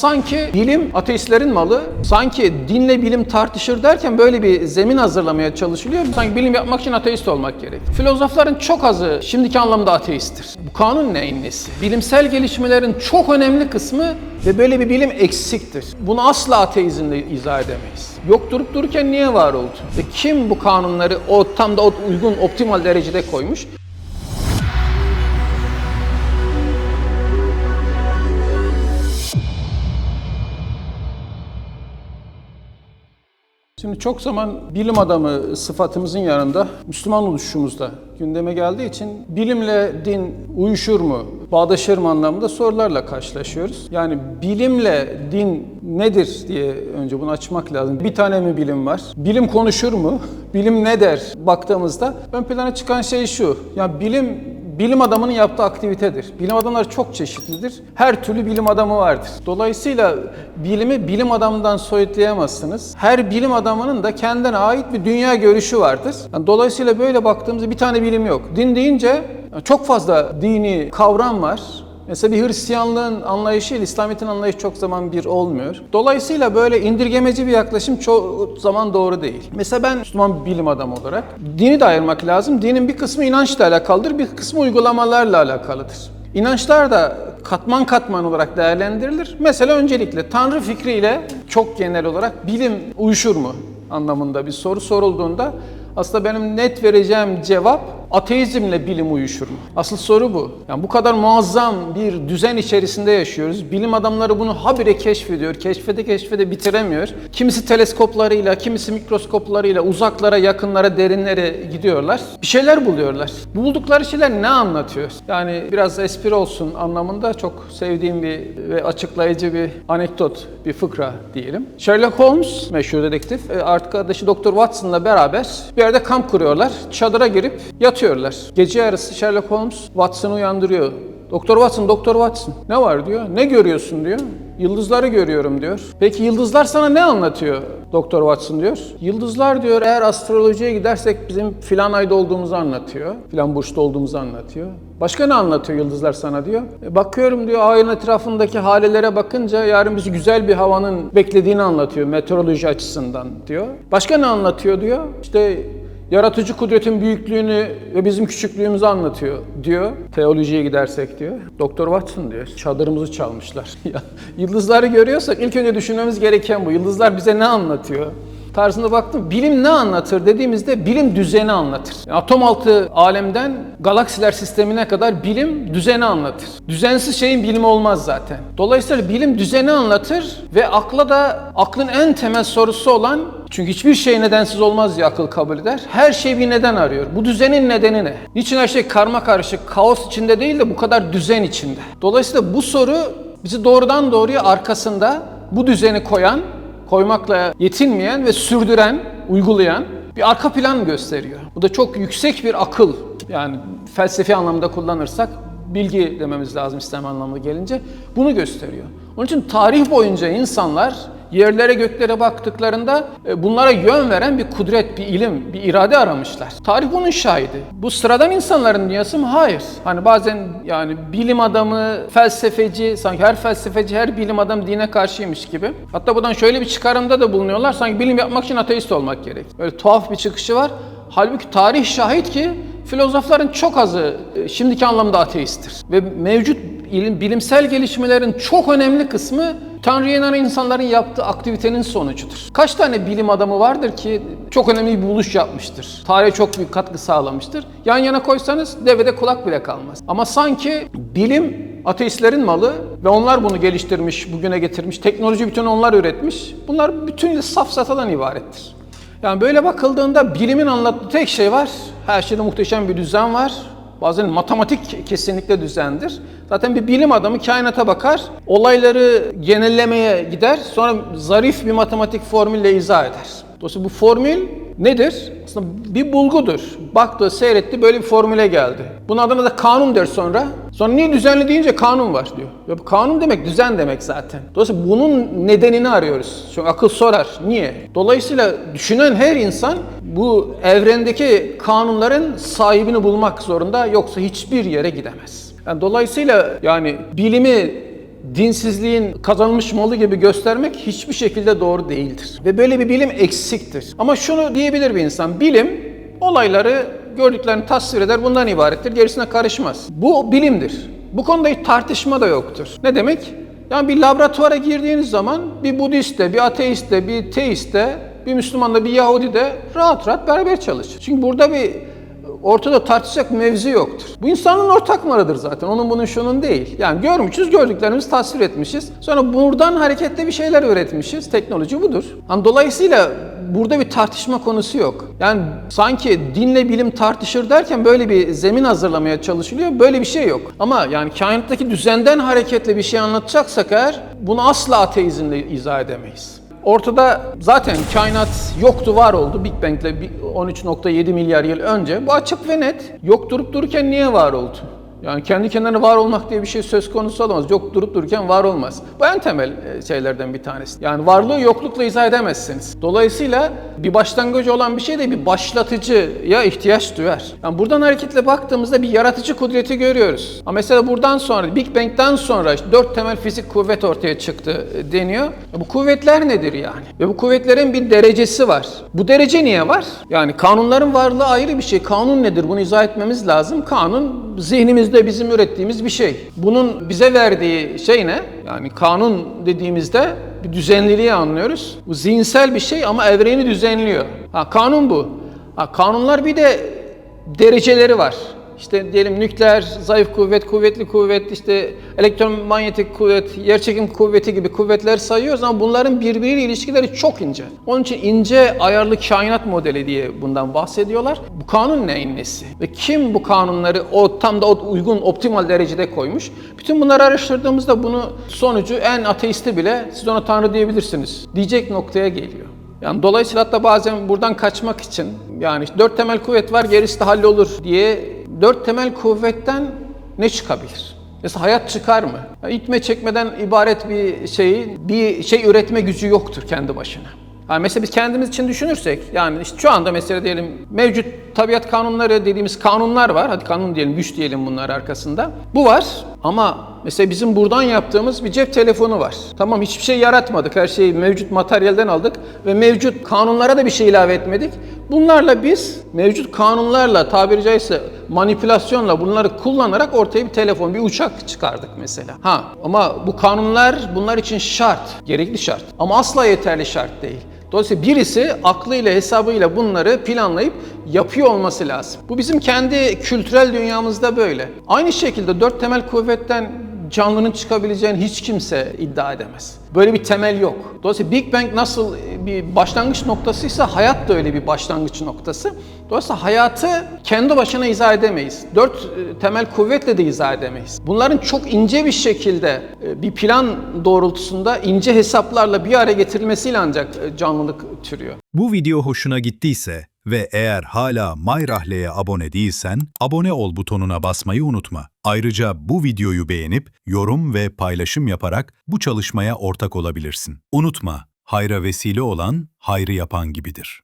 sanki bilim ateistlerin malı, sanki dinle bilim tartışır derken böyle bir zemin hazırlamaya çalışılıyor. Sanki bilim yapmak için ateist olmak gerek. Filozofların çok azı şimdiki anlamda ateisttir. Bu kanun neyin nesi? Bilimsel gelişmelerin çok önemli kısmı ve böyle bir bilim eksiktir. Bunu asla ateizmle izah edemeyiz. Yok durup dururken niye var oldu? Ve kim bu kanunları tam da uygun, optimal derecede koymuş? Şimdi çok zaman bilim adamı sıfatımızın yanında Müslüman oluşumuzda gündeme geldiği için bilimle din uyuşur mu, bağdaşır mı anlamında sorularla karşılaşıyoruz. Yani bilimle din nedir diye önce bunu açmak lazım. Bir tane mi bilim var? Bilim konuşur mu? Bilim ne der? Baktığımızda ön plana çıkan şey şu. Yani bilim adamının yaptığı aktivitedir. Bilim adamları çok çeşitlidir. Her türlü bilim adamı vardır. Dolayısıyla bilimi bilim adamından soyutlayamazsınız. Her bilim adamının da kendine ait bir dünya görüşü vardır. Yani dolayısıyla böyle baktığımızda bir tane bilim yok. Din deyince çok fazla dini kavram var. Mesela bir Hristiyanlığın anlayışı ile İslamiyet'in anlayışı çok zaman bir olmuyor. Dolayısıyla böyle indirgemeci bir yaklaşım çoğu zaman doğru değil. Mesela ben Müslüman bir bilim adamı olarak dini de ayırmak lazım. Dinin bir kısmı inançla alakalıdır, bir kısmı uygulamalarla alakalıdır. İnançlar da katman katman olarak değerlendirilir. Mesela öncelikle Tanrı fikriyle çok genel olarak bilim uyuşur mu anlamında bir soru sorulduğunda aslında benim net vereceğim cevap ateizmle bilim uyuşur mu? Asıl soru bu. Yani bu kadar muazzam bir düzen içerisinde yaşıyoruz. Bilim adamları bunu habire keşfediyor. Keşfede bitiremiyor. Kimisi teleskoplarıyla, kimisi mikroskoplarıyla uzaklara, yakınlara, derinlere gidiyorlar. Bir şeyler buluyorlar. Bu buldukları şeyler ne anlatıyor? Yani biraz espri olsun anlamında çok sevdiğim bir ve açıklayıcı bir anekdot, bir fıkra diyelim. Sherlock Holmes, meşhur dedektif, arkadaşı Dr. Watson'la beraber bir yerde kamp kuruyorlar. Çadıra girip yatıyorlar. Gece yarısı Sherlock Holmes Watson'ı uyandırıyor. Doktor Watson, ne var diyor. Ne görüyorsun diyor. Yıldızları görüyorum diyor. Peki yıldızlar sana ne anlatıyor Doktor Watson diyor. Yıldızlar diyor eğer astrolojiye gidersek bizim filan ayda olduğumuzu anlatıyor. Filan burçta olduğumuzu anlatıyor. Başka ne anlatıyor yıldızlar sana diyor. Bakıyorum diyor ayın etrafındaki halelere bakınca yarın bizi güzel bir havanın beklediğini anlatıyor meteoroloji açısından diyor. Başka ne anlatıyor diyor. İşte yaratıcı kudretin büyüklüğünü ve bizim küçüklüğümüzü anlatıyor diyor. Teolojiye gidersek diyor. Doktor Watson diyor. Çadırımızı çalmışlar. Yıldızları görüyorsak ilk önce düşünmemiz gereken bu. Yıldızlar bize ne anlatıyor? Tarzında baktım. Bilim ne anlatır dediğimizde bilim düzeni anlatır. Atom altı alemden galaksiler sistemine kadar bilim düzeni anlatır. Düzensiz şeyin bilimi olmaz zaten. Dolayısıyla bilim düzeni anlatır ve aklın en temel sorusu olan, çünkü hiçbir şey nedensiz olmaz diye akıl kabul eder. Her şey bir neden arıyor. Bu düzenin nedeni ne? Niçin her şey karma karışık, kaos içinde değil de bu kadar düzen içinde? Dolayısıyla bu soru bizi doğrudan doğruya arkasında bu düzeni koymakla yetinmeyen ve sürdüren, uygulayan bir arka plan gösteriyor. Bu da çok yüksek bir akıl. Yani felsefi anlamda kullanırsak bilgi dememiz lazım İslam anlamına gelince. Bunu gösteriyor. Onun için tarih boyunca insanlar yerlere göklere baktıklarında bunlara yön veren bir kudret, bir ilim, bir irade aramışlar. Tarih bunun şahidi. Bu sıradan insanların dünyası mı? Hayır. Hani bazen yani bilim adamı, felsefeci, sanki her felsefeci, her bilim adamı dine karşıymış gibi. Hatta buradan şöyle bir çıkarımda da bulunuyorlar. Sanki bilim yapmak için ateist olmak gerek. Böyle tuhaf bir çıkışı var. Halbuki tarih şahit ki filozofların çok azı şimdiki anlamda ateisttir. Ve mevcut bilimsel gelişmelerin çok önemli kısmı Tanrı'ya inanan insanların yaptığı aktivitenin sonucudur. Kaç tane bilim adamı vardır ki çok önemli bir buluş yapmıştır. Tarihe çok büyük katkı sağlamıştır. Yan yana koysanız devede kulak bile kalmaz. Ama sanki bilim ateistlerin malı ve onlar bunu geliştirmiş, bugüne getirmiş. Teknoloji bütün onlar üretmiş. Bunlar bütünüyle safsatadan ibarettir. Yani böyle bakıldığında bilimin anlattığı tek şey var. Her şeyde muhteşem bir düzen var. Bazen matematik kesinlikle düzendir. Zaten bir bilim adamı kainata bakar, olayları genellemeye gider, sonra zarif bir matematik formülle izah eder. Dolayısıyla bu formül nedir? Aslında bir bulgudur. Baktı, seyretti, böyle bir formüle geldi. Bunun adına da kanun der sonra. Sonra niye düzenli deyince kanun var diyor. Ya bu kanun demek düzen demek zaten. Dolayısıyla bunun nedenini arıyoruz. Çünkü akıl sorar. Niye? Dolayısıyla düşünen her insan bu evrendeki kanunların sahibini bulmak zorunda, yoksa hiçbir yere gidemez. Yani dolayısıyla yani bilimi dinsizliğin kazanılmış malı gibi göstermek hiçbir şekilde doğru değildir. Ve böyle bir bilim eksiktir. Ama şunu diyebilir bir insan, bilim olayları gördüklerini tasvir eder, bundan ibarettir, gerisine karışmaz. Bu bilimdir. Bu konuda hiç tartışma da yoktur. Ne demek? Yani bir laboratuvara girdiğiniz zaman bir Budist de, bir ateist de, bir teist de, bir Müslüman da, bir Yahudi de rahat rahat beraber çalışır. Çünkü burada bir ortada tartışacak mevzu yoktur. Bu insanın ortak malıdır zaten. Onun bunun şunun değil. Yani görmüşüz, gördüklerimizi tasvir etmişiz. Sonra buradan hareketle bir şeyler üretmişiz. Teknoloji budur. Dolayısıyla burada bir tartışma konusu yok. Yani sanki dinle bilim tartışır derken böyle bir zemin hazırlamaya çalışılıyor. Böyle bir şey yok. Ama yani kainattaki düzenden hareketle bir şey anlatacaksak eğer bunu asla ateizmle izah edemeyiz. Ortada zaten kainat yoktu, var oldu. Big Bang'le 13.7 milyar yıl önce. Bu açık ve net. Yok durup dururken niye var oldu? Yani kendi kendine var olmak diye bir şey söz konusu olamaz. Yok durup dururken var olmaz. Bu en temel şeylerden bir tanesi. Yani varlığı yoklukla izah edemezsiniz. Dolayısıyla bir başlangıcı olan bir şey de bir başlatıcıya ihtiyaç duyar. Yani buradan hareketle baktığımızda bir yaratıcı kudreti görüyoruz. Ama mesela buradan sonra, Big Bang'den sonra 4 temel fizik kuvvet ortaya çıktı deniyor. Bu kuvvetler nedir yani? Ve bu kuvvetlerin bir derecesi var. Bu derece niye var? Yani kanunların varlığı ayrı bir şey. Kanun nedir? Bunu izah etmemiz lazım. Kanun zihnimizde bizim ürettiğimiz bir şey. Bunun bize verdiği şey ne? Yani kanun dediğimizde bir düzenliliği anlıyoruz. Bu zihinsel bir şey ama evreni düzenliyor. Kanun bu. Kanunlar bir de dereceleri var. İşte diyelim nükleer, zayıf kuvvet, kuvvetli kuvvet, işte elektromanyetik kuvvet, yerçekim kuvveti gibi kuvvetler sayıyoruz ama bunların birbiriyle ilişkileri çok ince. Onun için ince ayarlı kainat modeli diye bundan bahsediyorlar. Bu kanun neyin nesi? Ve kim bu kanunları tam da uygun, optimal derecede koymuş? Bütün bunları araştırdığımızda bunu sonucu en ateisti bile siz ona Tanrı diyebilirsiniz diyecek noktaya geliyor. Yani dolayısıyla hatta bazen buradan kaçmak için yani 4 temel kuvvet var gerisi de hallolur diye 4 temel kuvvetten ne çıkabilir? Mesela hayat çıkar mı? Yani itme çekmeden ibaret bir şey üretme gücü yoktur kendi başına. Yani mesela biz kendimiz için düşünürsek, yani işte şu anda mesela diyelim mevcut tabiat kanunları dediğimiz kanunlar var. Hadi kanun diyelim, güç diyelim bunlar arkasında. Bu var ama mesela bizim buradan yaptığımız bir cep telefonu var. Tamam, hiçbir şey yaratmadık. Her şeyi mevcut materyalden aldık ve mevcut kanunlara da bir şey ilave etmedik. Bunlarla biz mevcut kanunlarla, tabiri caizse manipülasyonla bunları kullanarak ortaya bir telefon, bir uçak çıkardık mesela. Ama bu kanunlar bunlar için şart, gerekli şart ama asla yeterli şart değil. Dolayısıyla birisi aklıyla, hesabıyla bunları planlayıp yapıyor olması lazım. Bu bizim kendi kültürel dünyamızda böyle. Aynı şekilde 4 temel kuvvetten canlının çıkabileceğini hiç kimse iddia edemez. Böyle bir temel yok. Dolayısıyla Big Bang nasıl bir başlangıç noktasıysa hayat da öyle bir başlangıç noktası. Dolayısıyla hayatı kendi başına izah edemeyiz. 4 temel kuvvetle de izah edemeyiz. Bunların çok ince bir şekilde bir plan doğrultusunda ince hesaplarla bir araya getirilmesiyle ancak canlılık türüyor. Bu video hoşuna gittiyse ve eğer hala MyRahle'ye abone değilsen, abone ol butonuna basmayı unutma. Ayrıca bu videoyu beğenip, yorum ve paylaşım yaparak bu çalışmaya ortak olabilirsin. Unutma, hayra vesile olan, hayrı yapan gibidir.